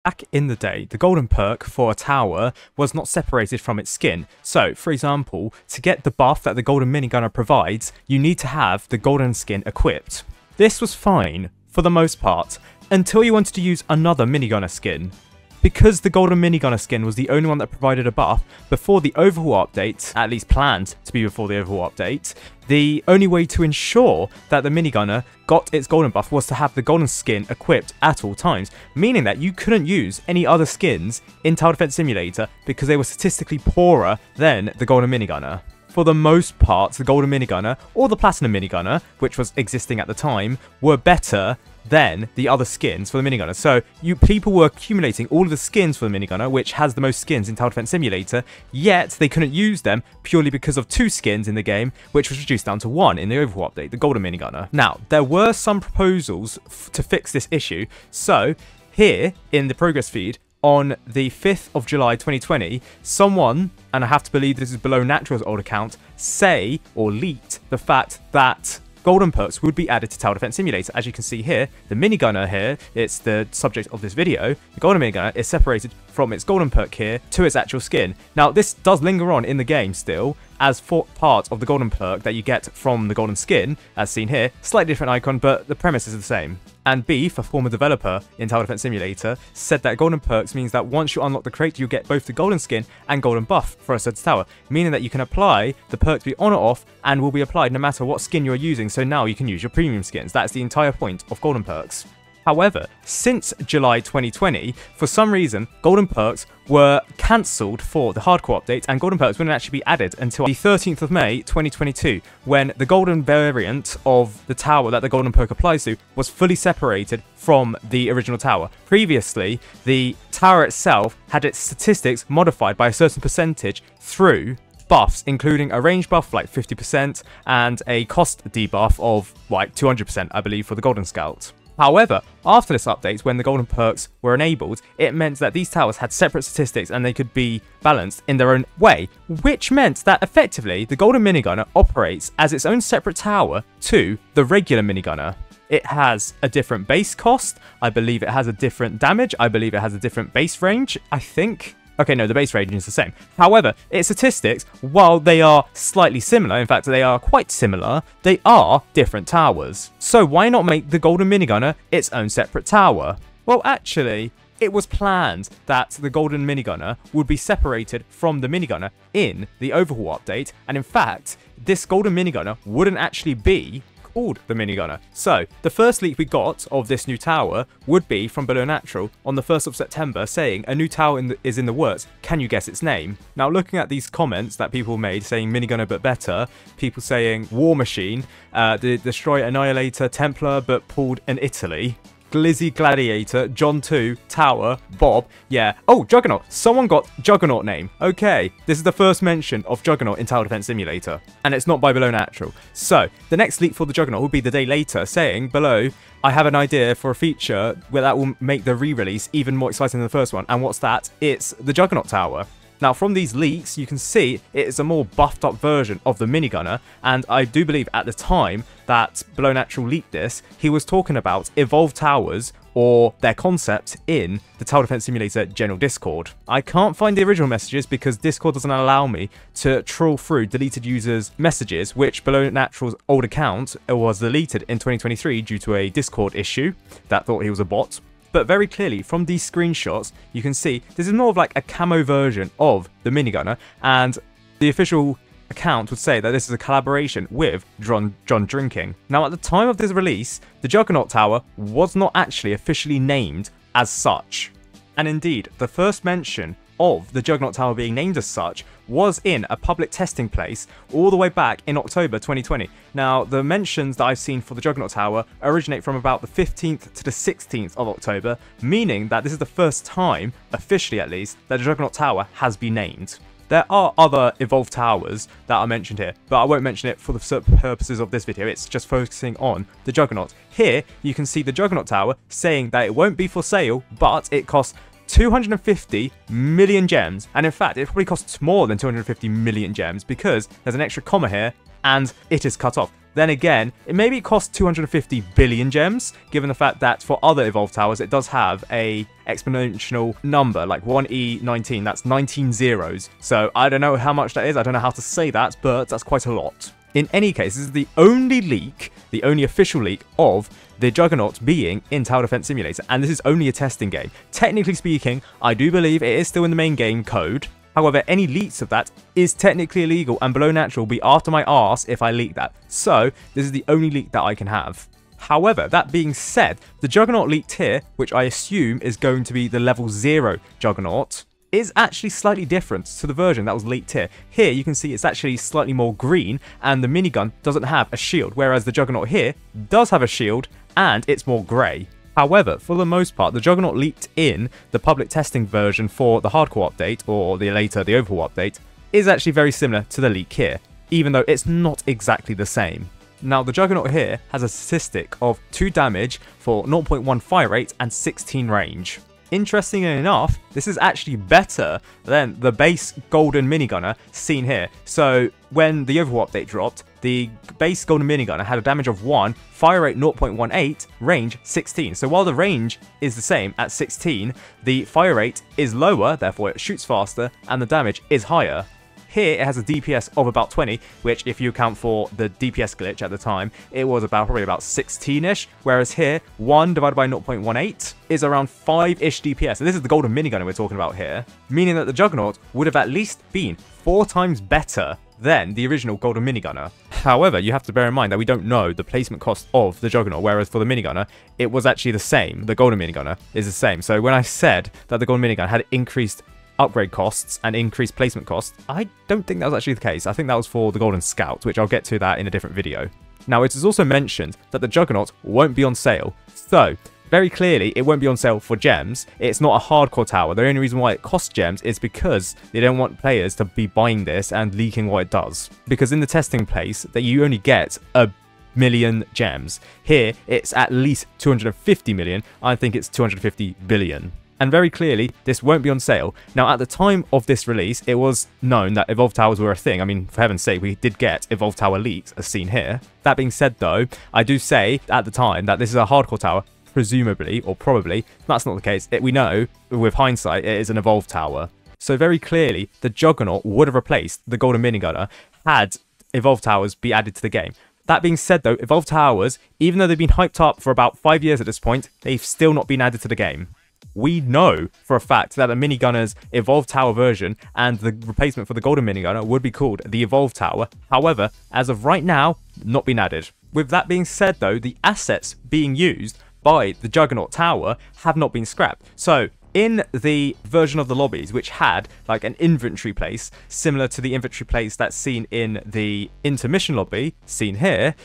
Back in the day, the golden perk for a tower was not separated from its skin. So, for example, to get the buff that the golden minigunner provides, you need to have the golden skin equipped. This was fine, for the most part, until you wanted to use another minigunner skin. Because the golden minigunner skin was the only one that provided a buff before the overhaul update, at least planned to be before the overhaul update, the only way to ensure that the minigunner got its golden buff was to have the golden skin equipped at all times, meaning that you couldn't use any other skins in Tower Defense Simulator because they were statistically poorer than the golden minigunner. For the most part, the golden minigunner or the platinum minigunner, which was existing at the time, were better than the other skins for the minigunner. So people were accumulating all of the skins for the minigunner, which has the most skins in Tower Defense Simulator, yet they couldn't use them purely because of 2 skins in the game, which was reduced down to 1 in the overhaul update, the golden minigunner. Now, there were some proposals to fix this issue, so here in the progress feed, on the 5th of July 2020, someone, and I have to believe this is Below Natural's old account, leaked the fact that golden perks would be added to Tower Defense Simulator. As you can see here, the minigunner here, it's the subject of this video, the golden minigunner is separated from its golden perk here to its actual skin. Now, this does linger on in the game still, as part of the golden perk that you get from the golden skin, as seen here. Slightly different icon, but the premise is the same. And Beef, a former developer in Tower Defense Simulator, said that golden perks means that once you unlock the crate, you get both the golden skin and golden buff for a certain tower, meaning that you can apply the perk to be on or off and will be applied no matter what skin you're using, so now you can use your premium skins. That's the entire point of golden perks. However, since July 2020, for some reason, golden perks were cancelled for the hardcore update, and golden perks wouldn't actually be added until the 13th of May 2022, when the golden variant of the tower that the golden perk applies to was fully separated from the original tower. Previously, the tower itself had its statistics modified by a certain percentage through buffs, including a range buff like 50% and a cost debuff of like 200%, I believe, for the golden scout. However, after this update, when the golden perks were enabled, it meant that these towers had separate statistics and they could be balanced in their own way, which meant that effectively the golden minigunner operates as its own separate tower to the regular minigunner. It has a different base cost, I believe it has a different damage, I believe it has a different base range, I think. Okay, no, the base range is the same. However, its statistics, while they are slightly similar, in fact, they are quite similar, they are different towers. So why not make the golden minigunner its own separate tower? Well, actually, it was planned that the golden minigunner would be separated from the minigunner in the overhaul update, and in fact, this golden minigunner wouldn't actually be called the minigunner. So the first leak we got of this new tower would be from Below Natural on the 1st of September, saying a new tower is in the works, can you guess its name? Now, looking at these comments that people made saying minigunner but better, people saying War Machine, the Destroyer Annihilator, Templar but pulled in Italy, Glizzy Gladiator, John 2, Tower, Bob, yeah. Oh, Juggernaut. Someone got Juggernaut name. Okay, this is the first mention of Juggernaut in Tower Defense Simulator, and it's not by Below Natural. So, the next leak for the Juggernaut will be the day later, saying, Below, I have an idea for a feature where that will make the re-release even more exciting than the first one. And what's that? It's the Juggernaut Tower. Now, from these leaks, you can see it is a more buffed up version of the minigunner, and I do believe at the time that Below Natural leaked this, he was talking about evolved towers or their concept in the Tower Defense Simulator general Discord. I can't find the original messages because Discord doesn't allow me to trawl through deleted users' messages, which Below Natural's old account was deleted in 2023 due to a Discord issue that thought he was a bot. But very clearly, from these screenshots, you can see this is more of like a camo version of the minigunner, and the official account would say that this is a collaboration with John Drinking. Now, at the time of this release, the Juggernaut Tower was not actually officially named as such. And indeed, the first mention of the Juggernaut Tower being named as such was in a public testing place all the way back in October 2020. Now, the mentions that I've seen for the Juggernaut Tower originate from about the 15th to the 16th of October, meaning that this is the first time, officially at least, that the Juggernaut Tower has been named. There are other evolved towers that are mentioned here, but I won't mention it for the purposes of this video. It's just focusing on the Juggernaut. Here, you can see the Juggernaut Tower saying that it won't be for sale, but it costs 250 million gems, and in fact it probably costs more than 250 million gems because there's an extra comma here and it is cut off. Then again, maybe it costs 250 billion gems, given the fact that for other Evolve Towers, it does have a exponential number, like 1E19, that's 19 zeros. So I don't know how much that is, I don't know how to say that, but that's quite a lot. In any case, this is the only leak, the only official leak of the Juggernaut being in Tower Defense Simulator, and this is only a testing game. Technically speaking, I do believe it is still in the main game code. However, any leaks of that is technically illegal, and Below Natural will be after my arse if I leak that. So, this is the only leak that I can have. However, that being said, the Juggernaut leaked here, which I assume is going to be the level 0 Juggernaut, is actually slightly different to the version that was leaked here. Here, you can see it's actually slightly more green, and the minigun doesn't have a shield, whereas the Juggernaut here does have a shield, and it's more grey. However, for the most part, the Juggernaut leaked in the public testing version for the hardcore update, or the overhaul update, is actually very similar to the leak here, even though it's not exactly the same. Now, the Juggernaut here has a statistic of 2 damage for 0.1 fire rate and 16 range. Interestingly enough, this is actually better than the base golden minigunner seen here. So when the overhaul update dropped, the base golden minigunner had a damage of 1, fire rate 0.18, range 16. So while the range is the same at 16, the fire rate is lower, therefore it shoots faster, and the damage is higher. Here it has a DPS of about 20, which if you account for the DPS glitch at the time, it was probably about 16-ish, whereas here, 1 divided by 0.18 is around 5-ish DPS. And this is the golden minigun we're talking about here, meaning that the Juggernaut would have at least been 4 times better than the original golden minigunner. However, you have to bear in mind that we don't know the placement cost of the Juggernaut, whereas for the minigunner, it was actually the same. The golden minigunner is the same. So when I said that the golden minigun had increased upgrade costs and increased placement costs, I don't think that was actually the case. I think that was for the Golden Scout, which I'll get to that in a different video. Now, it is also mentioned that the Juggernaut won't be on sale. So, very clearly, it won't be on sale for gems. It's not a hardcore tower. The only reason why it costs gems is because they don't want players to be buying this and leaking what it does. Because in the testing place, that you only get a million gems. Here, it's at least 250 million. I think it's 250 billion. And very clearly, this won't be on sale. Now, at the time of this release, it was known that Evolve Towers were a thing. I mean, for heaven's sake, we did get Evolve Tower leaks, as seen here. That being said, though, I do say at the time that this is a hardcore tower, presumably, or probably. That's not the case. We know, with hindsight, it is an Evolve Tower. So very clearly, the Juggernaut would have replaced the Golden Minigunner had Evolve Towers be added to the game. That being said, though, Evolve Towers, even though they've been hyped up for about 5 years at this point, they've still not been added to the game. We know for a fact that the Minigunner's Evolve Tower version and the replacement for the Golden Minigunner would be called the Evolve Tower. However, as of right now, not been added. With that being said, though, the assets being used by the Juggernaut Tower have not been scrapped. So, in the version of the lobbies, which had like an inventory place, similar to the inventory place that's seen in the intermission lobby, seen here,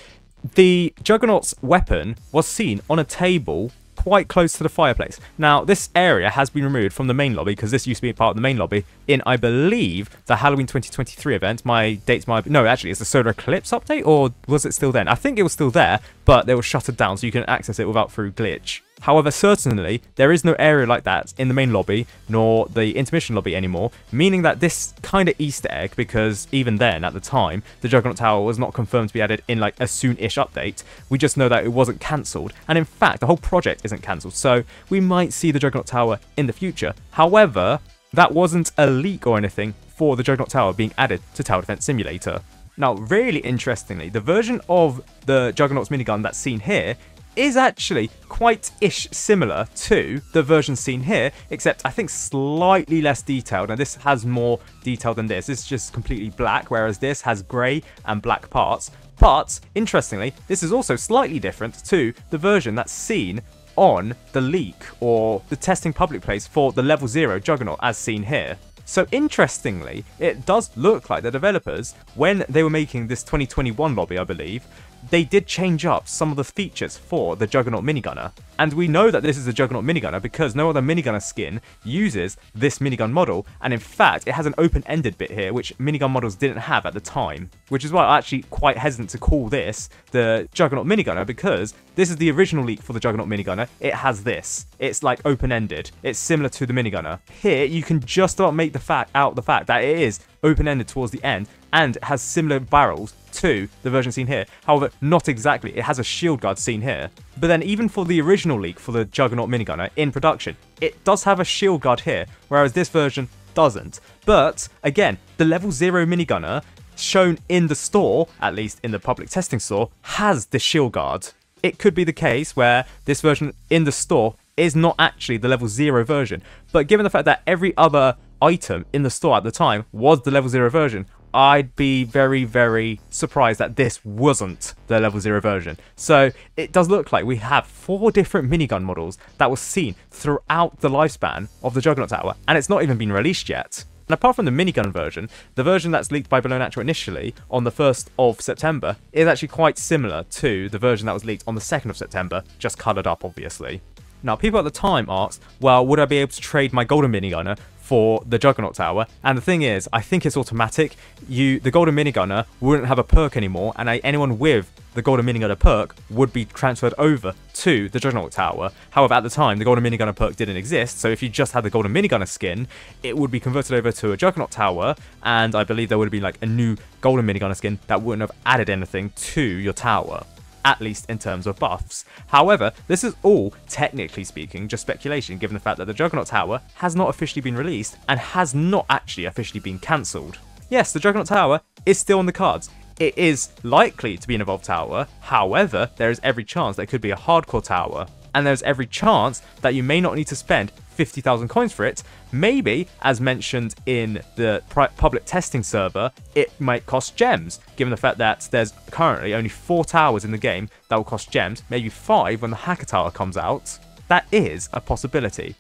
the Juggernaut's weapon was seen on a table quite close to the fireplace. Now, this area has been removed from the main lobby because this used to be part of the main lobby in, I believe, the Halloween 2023 event. My dates might be... No, actually, it's the Solar Eclipse update, or was it still then? I think it was still there, but they were shuttered down so you can access it without through glitch. However, certainly, there is no area like that in the main lobby, nor the intermission lobby anymore, meaning that this kind of Easter egg, because even then, at the time, the Juggernaut Tower was not confirmed to be added in like a soon-ish update. We just know that it wasn't cancelled, and in fact, the whole project isn't cancelled, so we might see the Juggernaut Tower in the future. However, that wasn't a leak or anything for the Juggernaut Tower being added to Tower Defense Simulator. Now, really interestingly, the version of the Juggernaut's minigun that's seen here is actually quite-ish similar to the version seen here, except I think slightly less detailed, and this has more detail than this. This is just completely black, whereas this has grey and black parts. But, interestingly, this is also slightly different to the version that's seen on the leak, or the testing public place for the level 0 Juggernaut as seen here. So interestingly, it does look like the developers, when they were making this 2021 lobby, I believe, they did change up some of the features for the Juggernaut Minigunner. And we know that this is a Juggernaut Minigunner because no other Minigunner skin uses this minigun model, and in fact, it has an open-ended bit here, which minigun models didn't have at the time. Which is why I'm actually quite hesitant to call this the Juggernaut Minigunner, because this is the original leak for the Juggernaut Minigunner. It has this. It's like open-ended. It's similar to the Minigunner. Here, you can just about make the fact that it is open-ended towards the end, and it has similar barrels to the version seen here. However, not exactly. It has a shield guard seen here. But then even for the original leak for the Juggernaut Minigunner in production, it does have a shield guard here, whereas this version doesn't. But again, the level 0 Minigunner shown in the store, at least in the public testing store, has the shield guard. It could be the case where this version in the store is not actually the level 0 version, but given the fact that every other item in the store at the time was the level 0 version, I'd be very, very surprised that this wasn't the level 0 version. So it does look like we have 4 different minigun models that were seen throughout the lifespan of the Juggernaut Tower, and it's not even been released yet. And apart from the minigun version, the version that's leaked by Below Natural initially on the 1st of September is actually quite similar to the version that was leaked on the 2nd of September, just coloured up obviously. Now, people at the time asked, well, would I be able to trade my golden minigunner for the Juggernaut Tower? And the thing is, I think it's automatic. The golden minigunner wouldn't have a perk anymore, and anyone with the golden minigunner perk would be transferred over to the Juggernaut Tower. However, at the time, the golden minigunner perk didn't exist, so if you just had the golden minigunner skin, it would be converted over to a Juggernaut Tower, and I believe there would be like a new golden minigunner skin that wouldn't have added anything to your tower, at least in terms of buffs. However, this is all, technically speaking, just speculation, given the fact that the Juggernaut Tower has not officially been released and has not actually officially been cancelled. Yes, the Juggernaut Tower is still on the cards. It is likely to be an evolved tower, however, there is every chance that it could be a hardcore tower, and there's every chance that you may not need to spend 50,000 coins for it. Maybe, as mentioned in the public testing server, it might cost gems, given the fact that there's currently only 4 towers in the game that will cost gems, maybe 5 when the Hacker Tower comes out. That is a possibility.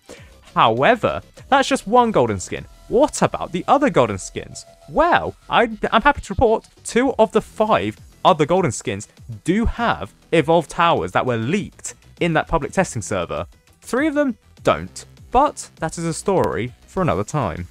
However, that's just one golden skin. What about the other golden skins? Well, I'm happy to report 2 of the 5 other golden skins do have evolved towers that were leaked in that public testing server. 3 of them don't, but that is a story for another time.